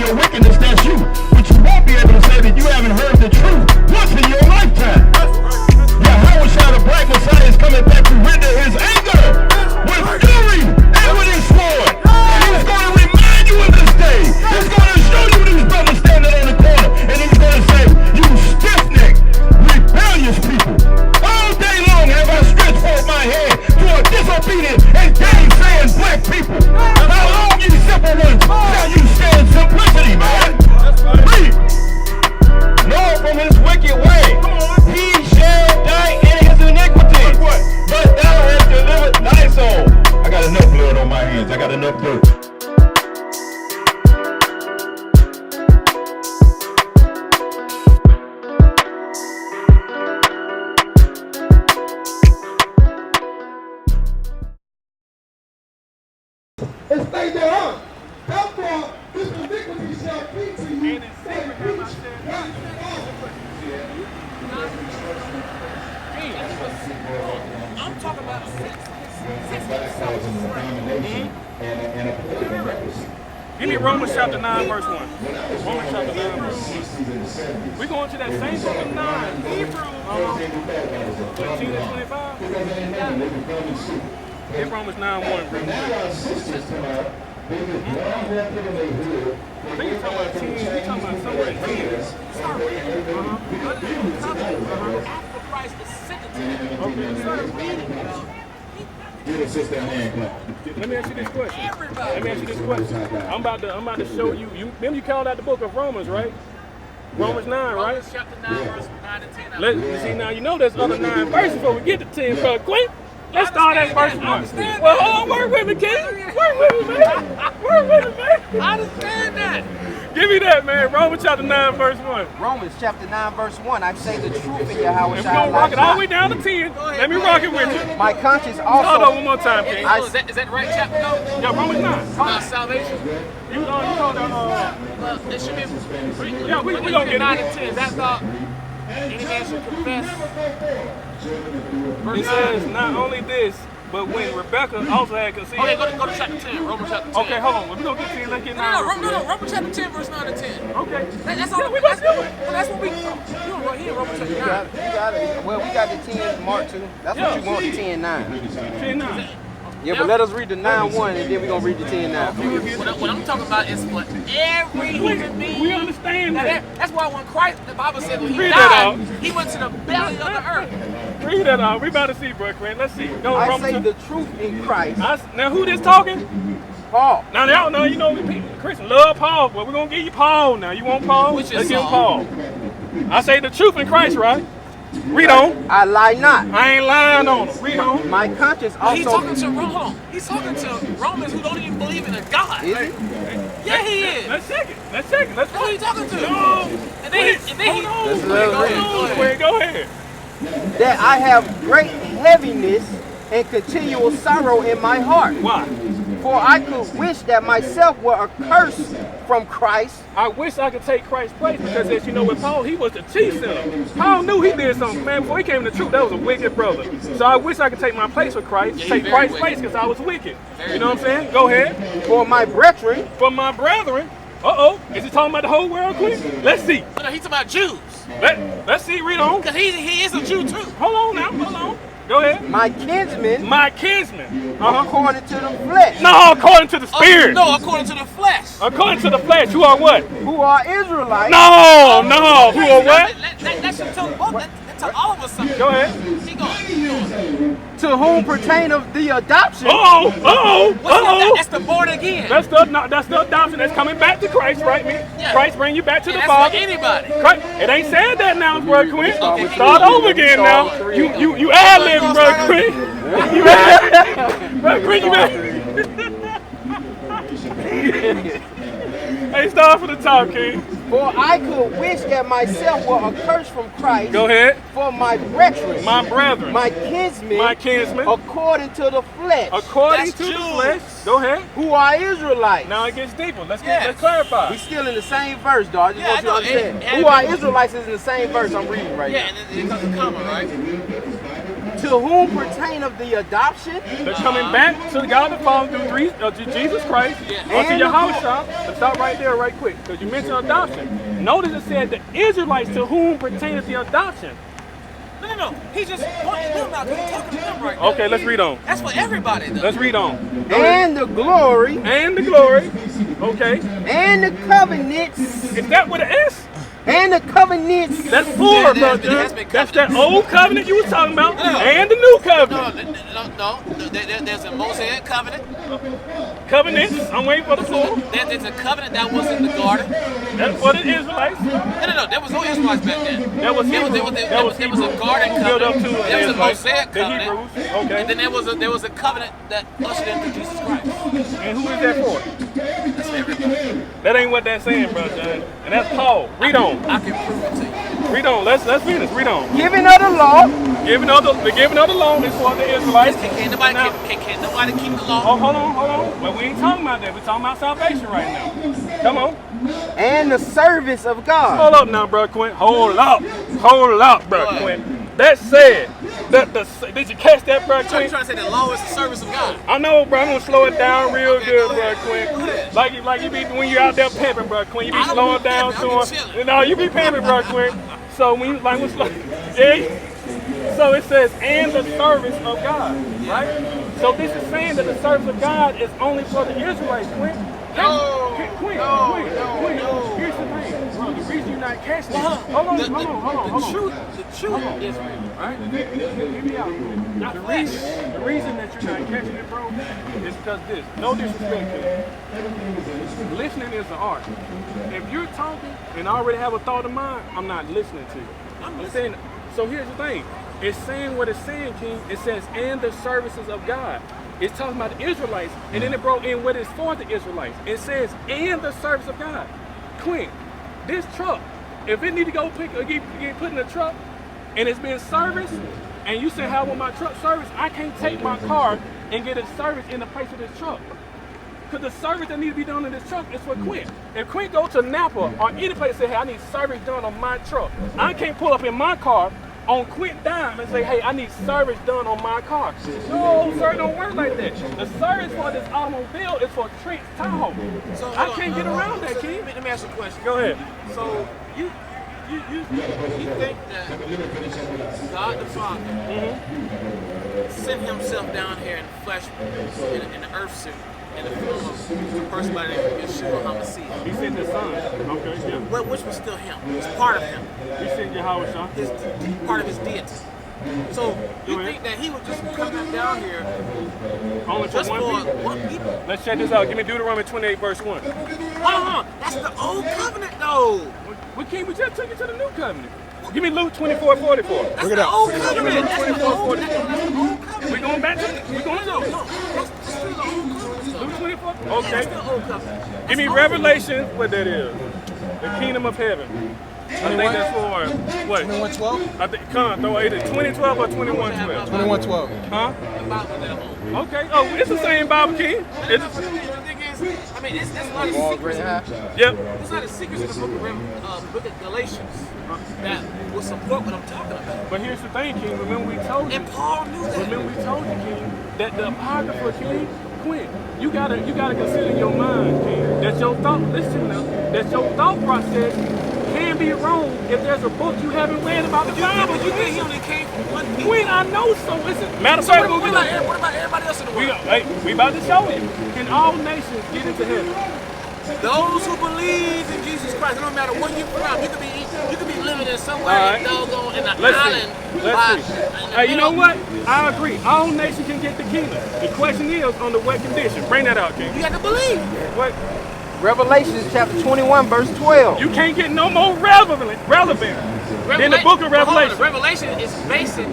your wickedness, that's you. But you won't be able to say that you haven't heard the truth once in your lifetime. Yahweh the Black Messiah is coming back to render his anger with fury and with his sword. And he's going to remind you of this day. He's going to show you these brothers standing on the corner. And he's going to say, you stiff-necked, rebellious people. All day long have I stretched forth my hand to a disobedient and gainsaying black people. How long, you simple ones, shall you stand in simplicity, man? Read. Lord, from his wicked way, he shall die in his iniquity. But thou hast delivered thy soul. I got enough blood on my hands. I got enough dirt. And stay thereon. Therefore, this iniquity shall be to you. I'm talking about Give me Romans chapter 9, verse 1. Romans chapter 9, verse 1. We're going to that same book of 9. Hebrews 13 and 25. Get Romans 9, 1. I think you're talking about 10. You're talking about somewhere in 10. after Christ ascended to heaven. Okay. Start reading. Let me ask you this question. Everybody. Let me ask you this question. I'm about to show you. Remember you called out the book of Romans, right? Romans 9, right? Romans chapter 9, verse 9 and 10. Let's see now. You know there's other 9 verses before we get to 10, brother. Quick. Let's start at verse 1. Well, hold on. Work with me, King. Work with me, man. Work with me, man. I understand that. Give me that, man. Romans chapter 9, verse 1. Romans chapter 9, verse 1. I say the truth in Yahweh. And we're going to rock it all the way down to 10. Let me rock it with you. My conscience Hold on also. one more time, King. Is that right chapter though? Yeah, Romans 9. About salvation? You called out. Well, it should be. Yeah, we gonna get 9 it. and 10. That's not. Any man should confess. It says not only this, but when Rebecca also had conceived. Okay, go to chapter 10. Romans chapter 10. Okay, hold on. We're gonna get 10. Let's get 9. No. Romans chapter 10, verse 9 and 10. Okay. That's all. Yeah, we gonna do it. That's what we. You're right here, Romans chapter 9. You got it. Well, we got the 10 mark too. That's what you want, the 10 9. 10, 9. Yeah, but let us read the 9 1 and then we're going to read the 10 9. What I'm talking about is for every human being. We understand that. That's why when Christ, the Bible said when he Read that died, out. he went to the belly of the earth. Read that out. We about to see, bro, Quinn. Let's see. Go, I Romans say the truth in Christ. now, who this talking? Paul. Now, y'all know, you know, Christians love Paul, but we're going to give you Paul now. You want Paul? Which is Let's give him Saul. Paul. I say the truth in Christ, right? Read on. I lie not. I ain't lying on him. Read on. My conscience also. He's talking to hold on. He's talking to Romans who don't even believe in a God. Is he? Yeah, he is. Let's check it. Let's check it. Let's Who are you talking to? No. And then he. Let's Go ahead. That I have great heaviness and continual sorrow in my heart. Why? For I could wish that myself were accursed from Christ. I wish I could take Christ's place because, as you know, with Paul, he was the chief sinner. Paul knew he did something, man. Before he came to the truth, that was a wicked brother. So I wish I could take my place with Christ, take Christ's place because I was wicked. You know what I'm saying? Go ahead. For my brethren. For my brethren. Uh-oh. Is he talking about the whole world, Queen? Let's see. No, he's talking about Jews. Let's see. Read on. Because he is a Jew too. Hold on now. Hold on. Go ahead. My kinsmen. My kinsmen. According to the flesh. No, according to the spirit. No, according to the flesh. According to the flesh, who are what? Who are Israelites. No, who are what? That should tell both. That tell all of us something. Go ahead. Keep going. To whom pertain of the adoption. That's the born again. That's the adoption that's coming back to Christ, right? Yeah. Christ bring you back to the that's Father. for anybody. Christ, it ain't said that now, Brother Quinn. Okay, Start over again now. You ad-libbing, Brother Quinn. Brother Quinn, you Hey, start from the top, King. For I could wish that myself were accursed from Christ. Go ahead. For my brethren. My brethren. My kinsmen. My kinsmen. According to the flesh. According to the flesh. Go ahead. Who are Israelites. Now it gets deeper. Let's clarify. We're still in the same verse, dog. I just want you to understand. Who are Israelites is in the same verse I'm reading right now. Yeah, and then it comes a comma, right? To whom pertain of the adoption. They're coming back to the God the Father through Jesus Christ. Unto your house shop. Let's stop right there right quick, because you mentioned adoption. Notice it said the Israelites to whom pertaineth the adoption. No. He just pointing them out because he's talking to them right now. Okay, let's read on. That's for everybody, though. Let's read on. And the glory. And the glory. Okay. And the covenants. Is that what it is? And the covenants. That's four, brother. That's that old covenant you was talking about, and the new covenant. No. There's a Mosaic covenant. Covenants. I'm waiting for the floor. There's a covenant that was in the garden. That's for the Israelites. No. There was no Israelites back then. That was Hebrew. There was a garden covenant. There was a Mosaic covenant. Okay. And then there was a covenant that ushered into Jesus Christ. And who is that for? That's for everybody. That ain't what that's saying, bro, John. And that's Paul. Read on. I can prove it to you. Read on. Let's finish. Read on. Giving of the law. The giving of the law is for the Israelites. Can't nobody keep the law? Oh, hold on. But we ain't talking about that. We're talking about salvation right now. Come on. And the service of God. Hold up now, bro, Quint. Hold up, bro, Quint. That said, did you catch that, bro, You're Quint? trying to say the law is the service of God. I know, bro. I'm gonna slow it down real good, go bro, ahead. Quint. Go ahead. Like you be when you're out there pimping, bro, Quint. You be I don't slowing be down pimping, to I be him. chilling. No, you be pimping, bro, Quint. So when you like, so it says, and the service of God, right? So this is saying that the service of God is only for the Israelites, Quint. Quint. Here's the thing, bro. The reason you're not catching it. Hold on. The truth is right? Hear me out. The reason that you're not catching it, bro, is because this. No disrespect to you. Listening is an art. If you're talking and I already have a thought in mind, I'm not listening to you. I'm saying, so here's the thing. It's saying what it's saying, King. It says, and the services of God. It's talking about the Israelites, and then it brought in what is for the Israelites. It says, and the service of God. Quint, this truck, if it need to go get put in a truck, and it's been serviced, and you say, how will my truck service? I can't take my car and get it serviced in the place of this truck. Because the service that needs to be done in this truck is for Quint. If Quint go to Napa or any place and say, hey, I need service done on my truck, I can't pull up in my car on Quint dime and say, hey, I need service done on my car. No, sir, it don't work like that. The service for this automobile is for Trent's Tahoe. So, I can't get around that, King. Let me ask you a question. Go ahead. So you think that God the Father sent himself down here in flesh, in the earth suit, in the form of a person by the name of Yeshua HaMashiach? He sent his son. Okay, yeah. Well, which was still him. It's part of him. He sent Yahweh Shah. His part of his deity. So you think that he would just come down here Only for just for one people? one people? Let's check this out. Give me Deuteronomy 28, verse 1. Hold on. That's the old covenant, though. We just took you to the new covenant. Give me Luke 24:44. That's the old Give me covenant. Luke That's the 24:44. old covenant. We going back to we going to No. That's still the old covenant. Luke 24? That's Okay. still old covenant. Give That's me old. Revelation, what that is. The kingdom of heaven. I think that's for what? 21:12? I think come on, throw either 2012 or 21:12. 21:12. Huh? The Bible at home. Okay. Oh, it's the same Bible, King. It's The thing is, I mean, it's a lot of secrets. yep. There's a lot of secrets in the book of Galatians that will support what I'm talking about. But here's the thing, King. Remember we told you. And Paul knew that. Remember we told you, King, that the apocrypha, King, Quint, you gotta consider your mind, King. That your thought, listen now, that your thought process can be wrong if there's a book you haven't read about the Bible. You think he only came from one people? Quint, I know so. Listen, matter of So fact, what about everybody else in the world? we about to show you. Can all nations get into heaven? Those who believe in Jesus Christ, no matter where you're from, you could be living in somewhere in an island. Let's see. Hey, you know what? I agree. All nations can get the kingdom. The question is under what condition? Bring that out, King. You got to believe. What? Revelation chapter 21, verse 12. You can't get no more relevant than the book of Revelation. Revelation is basic.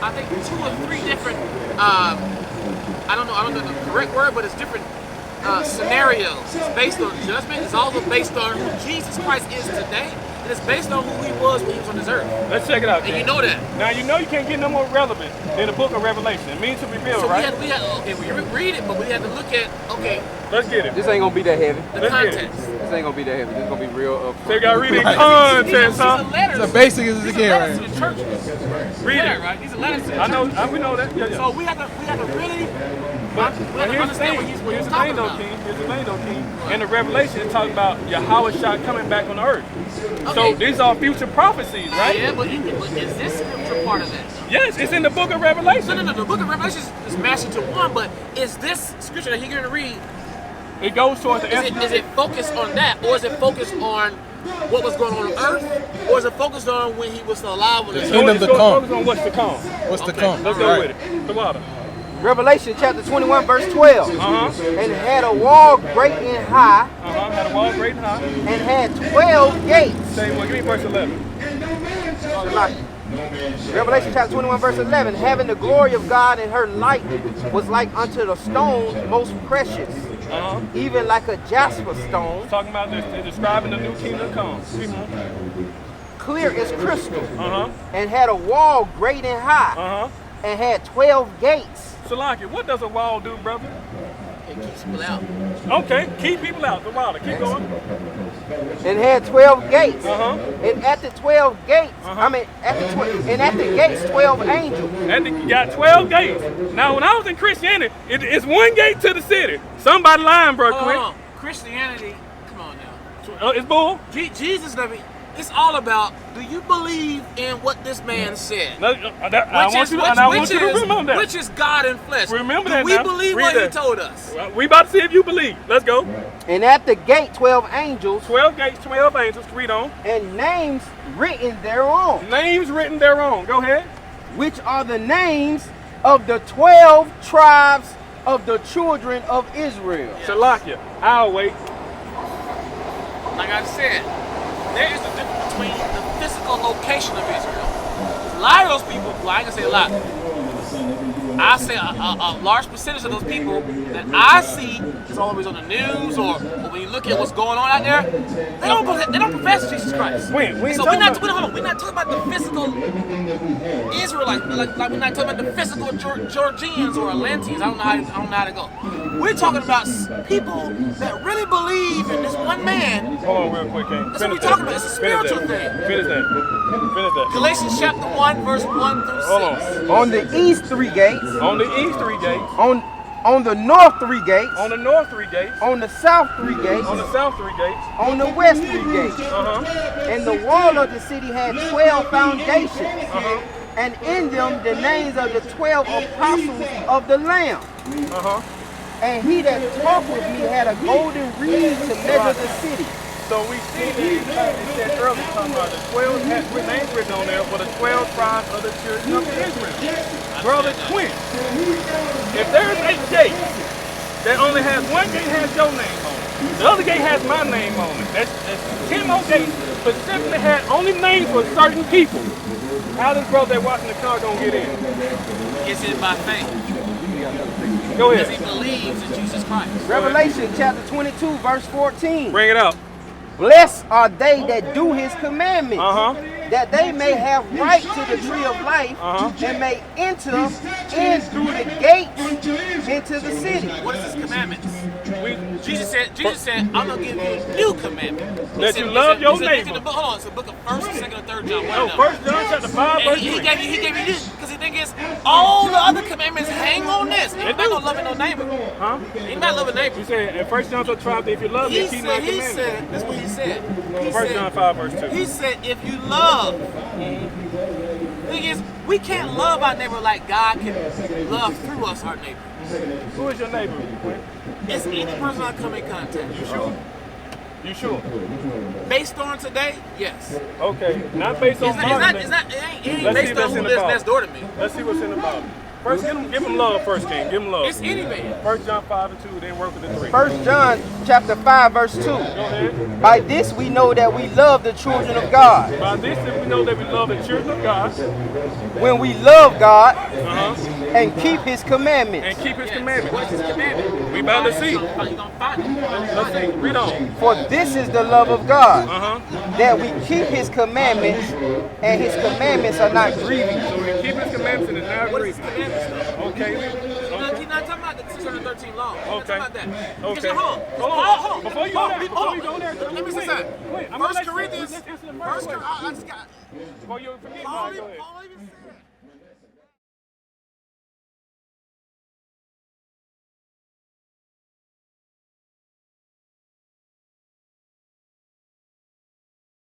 I think 2 or 3 different. I don't know the correct word, but it's different scenarios. It's based on judgment. It's also based on who Jesus Christ is today. And it's based on who he was when he was on this earth. Let's check it out, And King. you know that. Now you know you can't get no more relevant than the book of Revelation. It means to reveal, So right? we read it, but we had to look at, okay, Let's get it. This ain't gonna be that heavy. the Let's get it. context. ain't gonna be that heavy. This is gonna be real up. So you gotta read it in context, huh? So basic as it get, letters right? to the churches. Read it. Right? These are letters to the I know. churches. We know that. Yeah, yeah. So we have to really But here's the thing. Here's the thing, though, King. Here's the thing, though, King. In the Revelation, it talks about Yahweh Shah coming back on the earth. So Okay. these are future prophecies, right? Yeah, but is this scripture part of that? Yes, it's in the book of Revelation. No. The book of Revelation is mashed into one, but is this scripture that you're going to read, It goes towards the is it focused on that, or is it focused on what was going on earth, or is it focused on when he was still alive? When The it's kingdom to come. Focus on what's to come. What's to Okay. come? Let's go Right. with it. The water. Revelation chapter 21, verse 12. Uh-huh. And had a wall great and high, Had a wall great and high. and had 12 gates. Say, well, give me verse 11. Revelation chapter 21, verse 11. Having the glory of God, and her light was like unto the stone most precious, even like a jasper stone, Talking about this, they're describing the new kingdom come. clear as crystal, Uh-huh. and had a wall great and high, Uh-huh. and had 12 gates. Salaki, what does a wall do, brother? it keeps people out. Okay, keep people out. The water. Keep going. And had 12 gates. Uh-huh. And at the 12 gates, at the gates 12 angels. And you got 12 gates. Now, when I was in Christianity, it's one gate to the city. Somebody lying, bro. Hold Quick. on. Christianity, come on now. It's bull. Jesus, it's all about, do you believe in what this man said? I want you to remember that. Which is God in flesh. Remember do that we now. believe Read what that. he told us? We about to see if you believe. Let's go. And at the gate 12 angels, 12 gates, 12 angels. Read on. and names written thereon, Names written thereon. Go ahead. which are the names of the 12 tribes of the children of Israel. Shalakia. I'll wait. Like I said, there is a difference between the physical location of Israel. A lot of those people, well, I ain't gonna say a lot. I say a large percentage of those people that I see is always on the news or when you look at what's going on out there, they don't profess Jesus Christ. We ain't So talking we're not talking about the physical Israelites, like we're not talking about the physical Georgians or Atlanteans. I don't know how to go. We're talking about people that really believe in this one man. Hold on real quick, King. That's what we're talking about. It's a spiritual thing. Finish that. Galatians chapter 1, verse 1 through 6. Hold on. On the east 3 gates, On the east 3 gates. on the north 3 gates, On the north 3 gates. on the south 3 gates, On the south 3 gates. on the west 3 gates. Uh-huh. And the wall of the city had 12 foundations, Uh-huh. and in them the names of the 12 apostles of the Lamb. Uh-huh. And he that talked with me had a golden reed to measure the city. So we see that it said earlier talking about the 12 names written on there for the 12 tribes of the children of Israel. Brother Quinn, if there's 8 gates that only has one gate has your name on it, the other gate has my name on it. That's 10 more gates specifically had only names for certain people. How this brother that watching the car gonna get in? It's in by faith. Go Because he ahead. believes in Jesus Christ. Revelation chapter 22, verse 14. Bring it out. Blessed are they that do his commandments, Uh-huh. that they may have right to the tree of life, Uh-huh. and may enter in through the gates into the city. What is his commandments? We, Jesus said, I'm going to give you a new commandment. He That said- you he love said- your he said, neighbor. look at the book- Hold on, it's the book of 1st, 2nd, and 3rd John. no, 1 John chapter 5, And verse he 3. gave you this, because the thing is, all the other commandments hang on this. He's not going to love no neighbor. Huh? He's not loving neighbor. You said in 1 John chapter 5, if you love me, He keep my said, commandments. that's what he said. He 1 said- John 5, verse 2. He said, if you love, thing is, we can't love our neighbor like God can love through us our neighbor. Who is your neighbor? It's any person I come in contact. You sure? You sure? Based on today, yes. Okay, not based on It modern ain't Let's see based what's on who in the lives Bible. next door to me. Let's see what's in the Bible. First, give him love first, King. Give him love. It's any man. 1 John 5 and 2, then work with the 3. 1 John chapter 5, verse 2. Go ahead. By this we know that we love the children of God, By this, if we know that we love the children of God, when we love God uh-huh, and keep his commandments. and keep his Yes. commandments. What is his commandment? We about to see. You're going to find it. Let's see. Read on. For this is the love of God, Uh-huh. that we keep his commandments, and his commandments are not grievous. So we keep his commandments and it's not What is his grievous. commandments, though? Okay. He's not not talking about the 613 law. I'm not Okay. talking about that. Okay. Because hold on. Hold on. Before you go there, Let me say something. Wait, I'm gonna First let you- Corinthians. let's answer the First question. Corinthians. I just got. Before you forget, Paul go ahead. even said.